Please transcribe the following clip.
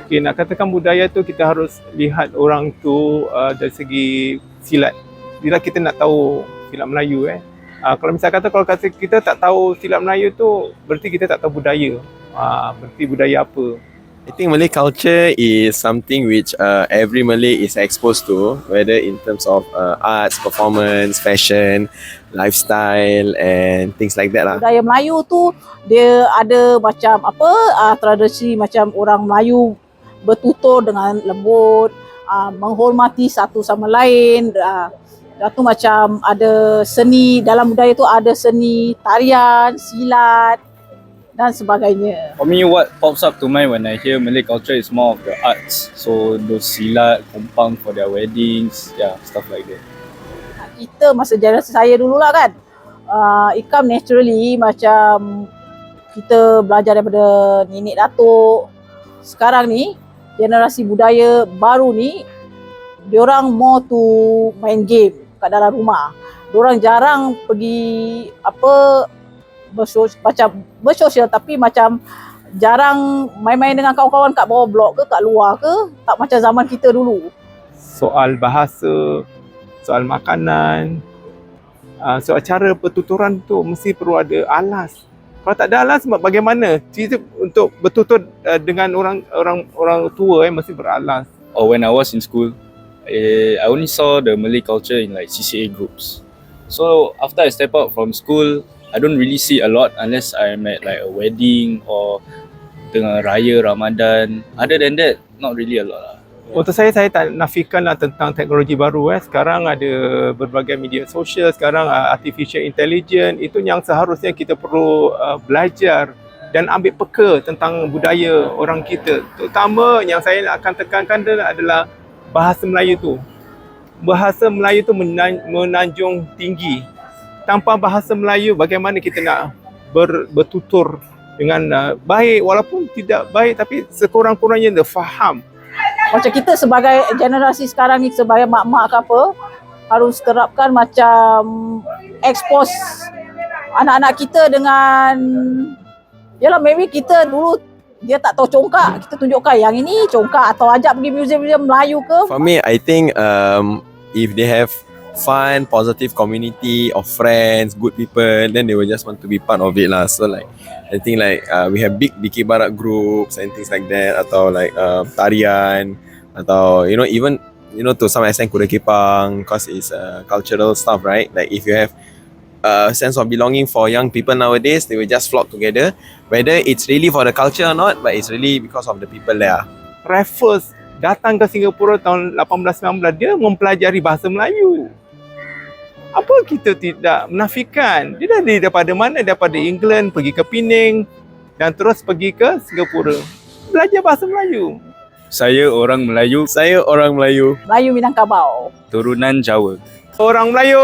Okay, nak katakan budaya tu kita harus lihat orang tu dari segi silat. Bila kita nak tahu silat Melayu kalau misalnya kalau kata kita tak tahu silat Melayu tu berarti kita tak tahu budaya. Berarti budaya apa? I think Malay culture is something which every Malay is exposed to, whether in terms of arts, performance, fashion, lifestyle and things like that lah. Budaya Melayu tu dia ada macam tradisi macam orang Melayu bertutur dengan lembut, menghormati satu sama lain. Dah tu macam ada seni, dalam budaya tu ada seni tarian, silat dan sebagainya. For me, what pops up to mind when I hear Malay culture is more of the arts. So those silat, kompang for their weddings, stuff like that. Kita masa generasi saya dululah kan, Ikam naturally macam kita belajar daripada nenek datuk. Sekarang ni generasi budaya baru ni, diorang more to main game kat dalam rumah. Diorang jarang pergi bersosial, tapi macam jarang main-main dengan kawan-kawan kat bawah blok ke kat luar ke, tak macam zaman kita dulu. Soal bahasa, soal makanan, soal cara pertuturan tu mesti perlu ada alas. Kalau tak ada alas, bagaimana kita untuk bertutur dengan orang tua mesti beralas. When I was in school, I only saw the Malay culture in like CCA groups. So after I step out from school, I don't really see a lot unless I'm at like a wedding or tengah raya Ramadan. Other than that, not really a lot lah. Untuk saya tak nafikanlah tentang teknologi baru. Sekarang ada berbagai media sosial, sekarang artificial intelligence. Itu yang seharusnya kita perlu belajar dan ambil peka tentang budaya orang kita. Terutama yang saya akan tekankan adalah bahasa Melayu tu. Bahasa Melayu tu menanjung tinggi. Tanpa bahasa Melayu, bagaimana kita nak bertutur dengan baik, walaupun tidak baik, tapi sekurang-kurangnya dia faham. Macam kita sebagai generasi sekarang ni, sebagai mak-mak ke apa, harus terapkan macam expose anak-anak kita dengan, yalah maybe kita dulu dia tak tahu congkak, kita tunjukkan yang ini congkak, atau ajak pergi museum-museum Melayu ke. For me, I think if they have fun, positive community of friends, good people, then they will just want to be part of it lah. So like, I think like we have big Dikir Barat groups and things like that, atau like tarian, atau even to some extent Kuda Kepang, because it's cultural stuff, right? Like if you have a sense of belonging for young people nowadays, they will just flock together, whether it's really for the culture or not, but it's really because of the people there. Raffles datang ke Singapura tahun 1819, dia mempelajari bahasa Melayu. Apa kita tidak menafikan? Dia daripada mana? Daripada England, pergi ke Penang dan terus pergi ke Singapura. Belajar bahasa Melayu. Saya orang Melayu. Saya orang Melayu. Melayu Minangkabau. Turunan Jawa. Orang Melayu.